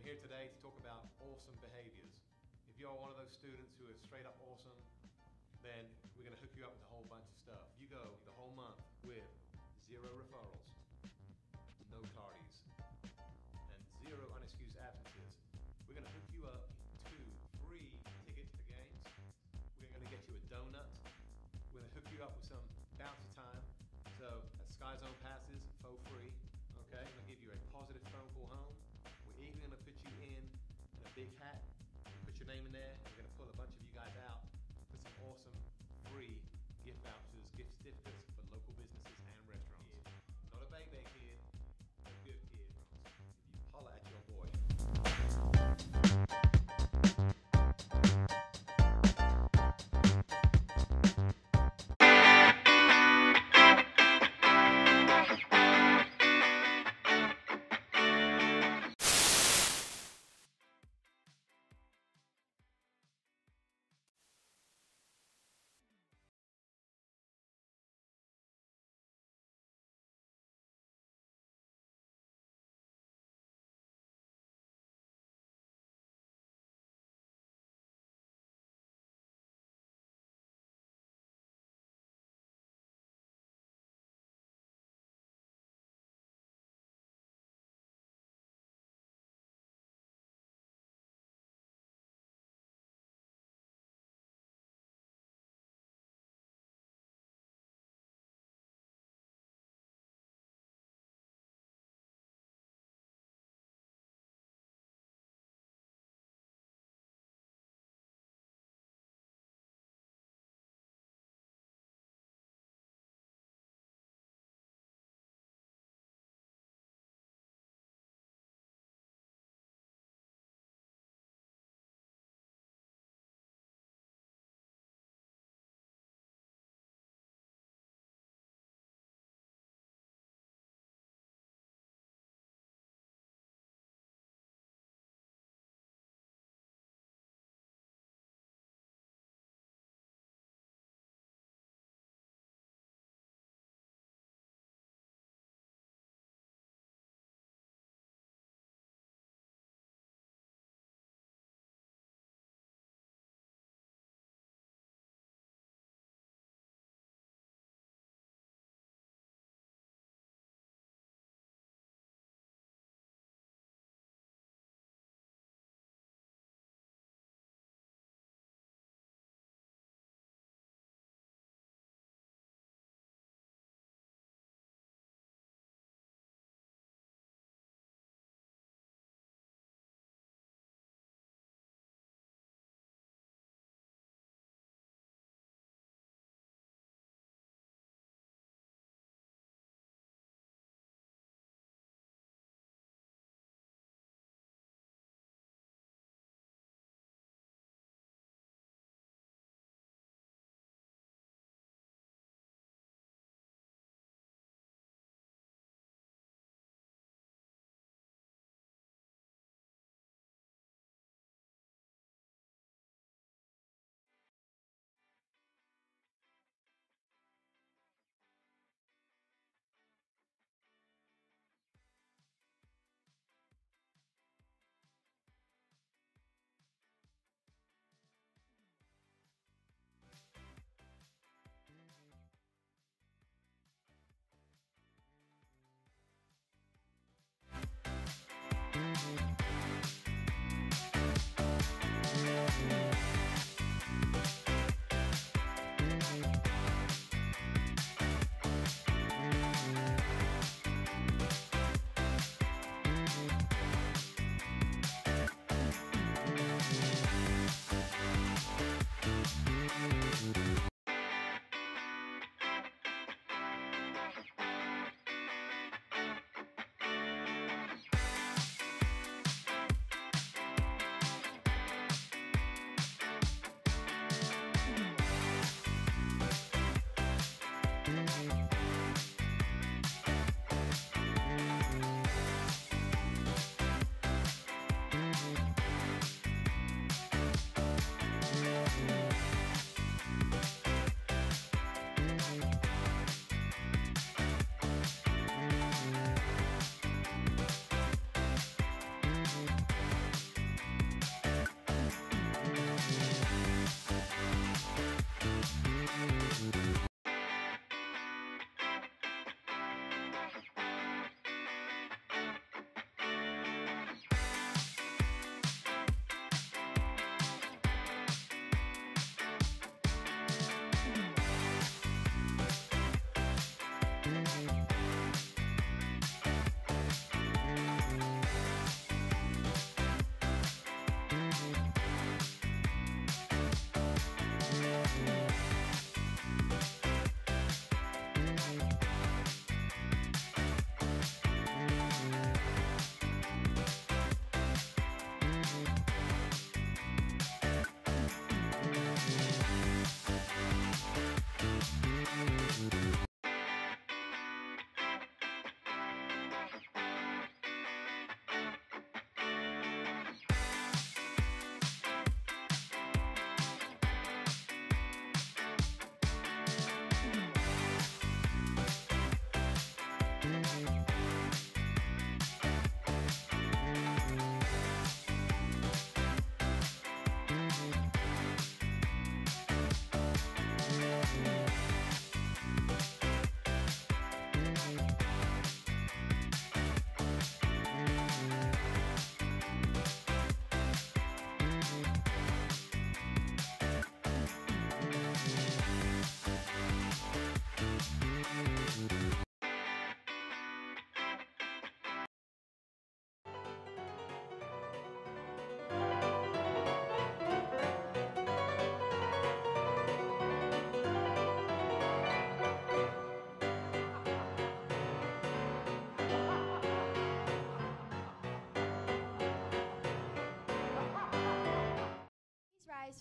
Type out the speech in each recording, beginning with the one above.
here today to talk about awesome behaviors. If you're one of those students who is straight up awesome, then we're going to hook you up with a whole bunch of stuff. You go the whole month with 0 referrals, no tardies, and 0 unexcused absences. We're going to hook you up to free tickets to games. We're going to get you a donut. We're going to hook you up with some bouncy time. So that's Sky Zone passes, faux free. Okay, we're going to give you a positive phone call home. We're even going to put you in a big hat. Put your name in there. We're going to pull a bunch of you guys out for some awesome free gift vouchers, gift certificates for local businesses and restaurants. Not a baby kid, a good kid. If you holler at your boy.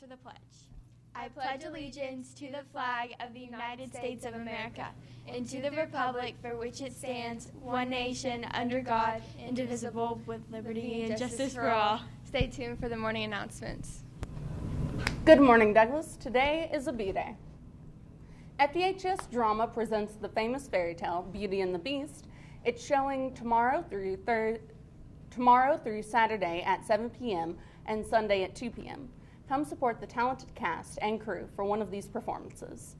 for the pledge. I pledge allegiance to the flag of the United States of America and to the republic for which it stands, one nation, under God, indivisible, with liberty and justice for all. Stay tuned for the morning announcements. Good morning, Douglas. Today is a B-Day. FDHS Drama presents the famous fairy tale, Beauty and the Beast. It's showing tomorrow through Saturday at 7 p.m. and Sunday at 2 p.m. Come support the talented cast and crew for one of these performances.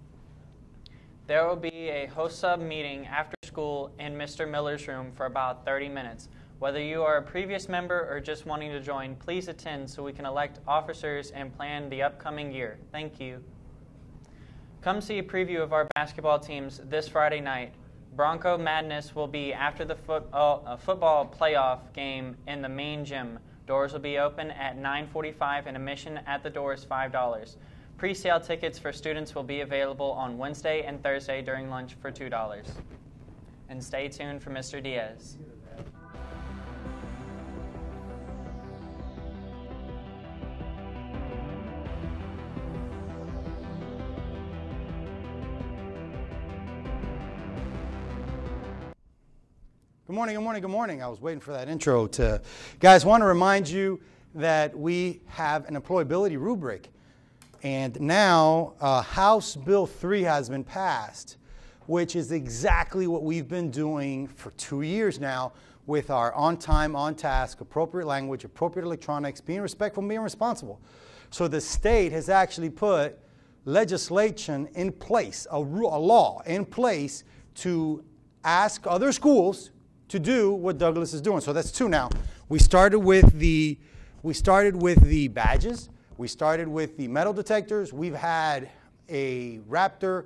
There will be a host sub meeting after school in Mr. Miller's room for about 30 minutes. Whether you are a previous member or just wanting to join, please attend so we can elect officers and plan the upcoming year. Thank you. Come see a preview of our basketball teams this Friday night. Bronco Madness will be after the football playoff game in the main gym. Doors will be open at 9:45 and admission at the door is $5. Pre-sale tickets for students will be available on Wednesday and Thursday during lunch for $2. And stay tuned for Mr. Diaz. Good morning, good morning, good morning. I was waiting for that intro to... Guys, I want to remind you that we have an employability rubric. And now House Bill 3 has been passed, which is exactly what we've been doing for 2 years now with our on time, on task, appropriate language, appropriate electronics, being respectful and being responsible. So the state has actually put legislation in place, a law in place to ask other schools to do what Douglas is doing. So that's 2 now. We started with the badges. We started with the metal detectors. We've had a Raptor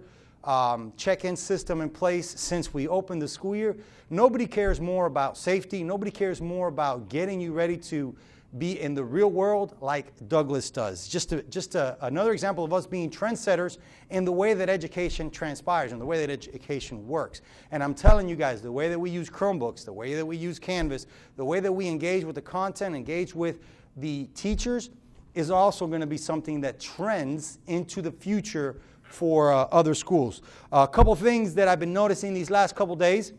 check-in system in place since we opened the school year. Nobody cares more about safety. Nobody cares more about getting you ready to be in the real world like Douglas does. Just another example of us being trendsetters in the way that education transpires and the way that education works. And I'm telling you guys, the way that we use Chromebooks, the way that we use Canvas, the way that we engage with the content, engage with the teachers is also going to be something that trends into the future for other schools. A couple things that I've been noticing these last couple days.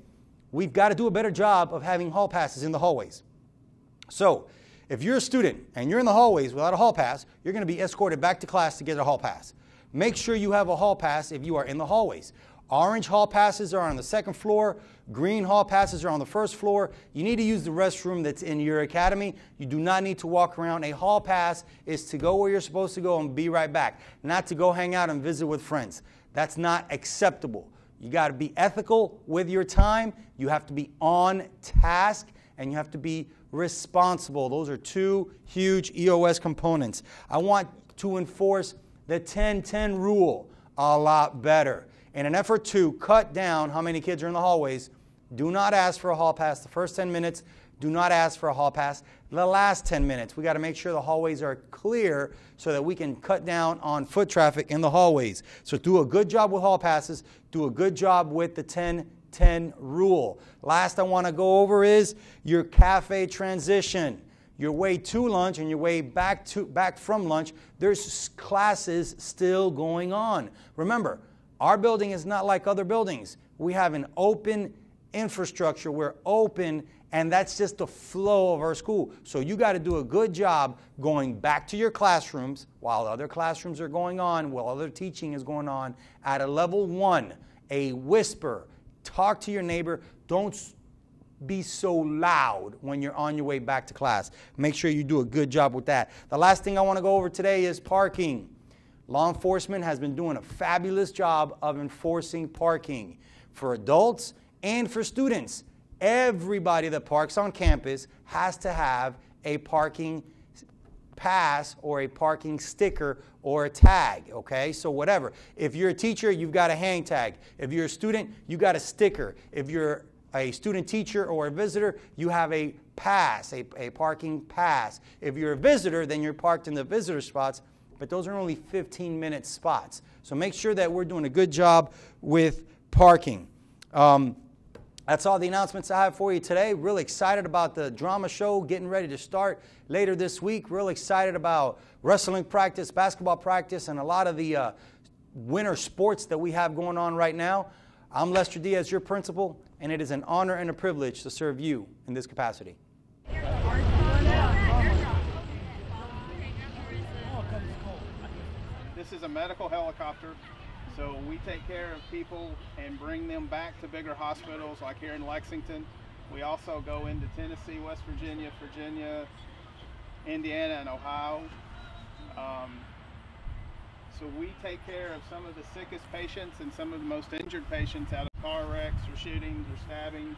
We've got to do a better job of having hall passes in the hallways. So if you're a student and you're in the hallways without a hall pass, you're going to be escorted back to class to get a hall pass. Make sure you have a hall pass if you are in the hallways. Orange hall passes are on the 2nd floor. Green hall passes are on the 1st floor. You need to use the restroom that's in your academy. You do not need to walk around. A hall pass is to go where you're supposed to go and be right back, not to go hang out and visit with friends. That's not acceptable. You got to be ethical with your time. You have to be on task, and you have to be responsible. Those are 2 huge EOS components. I want to enforce the 10-10 rule a lot better. In an effort to cut down how many kids are in the hallways, do not ask for a hall pass the first 10 minutes. Do not ask for a hall pass the last 10 minutes. We got to make sure the hallways are clear so that we can cut down on foot traffic in the hallways. So do a good job with hall passes. Do a good job with the 10-10 rule. Last I want to go over is your cafe transition. Your way to lunch and your way back from lunch, there's classes still going on. Remember, our building is not like other buildings. We have an open infrastructure. We're open, and that's just the flow of our school. So you got to do a good job going back to your classrooms while other classrooms are going on, while other teaching is going on at a level 1, a whisper. Talk to your neighbor. Don't be so loud when you're on your way back to class. Make sure you do a good job with that. The last thing I want to go over today is parking. Law enforcement has been doing a fabulous job of enforcing parking for adults and for students. Everybody that parks on campus has to have a parking pass or a parking sticker or a tag, okay? So whatever. If you're a teacher, you've got a hang tag. If you're a student, you got a sticker. If you're a student teacher or a visitor, you have a pass, a parking pass. If you're a visitor, then you're parked in the visitor spots. But those are only 15-minute spots. So make sure that we're doing a good job with parking. That's all the announcements I have for you today. Really excited about the drama show getting ready to start later this week. Real excited about wrestling practice, basketball practice, and a lot of the winter sports that we have going on right now. I'm Lester Diaz, your principal, and it is an honor and a privilege to serve you in this capacity. This is a medical helicopter, so we take care of people and bring them back to bigger hospitals like here in Lexington. We also go into Tennessee, West Virginia, Indiana, and Ohio. So we take care of some of the sickest patients and some of the most injured patients out of car wrecks or shootings or stabbings.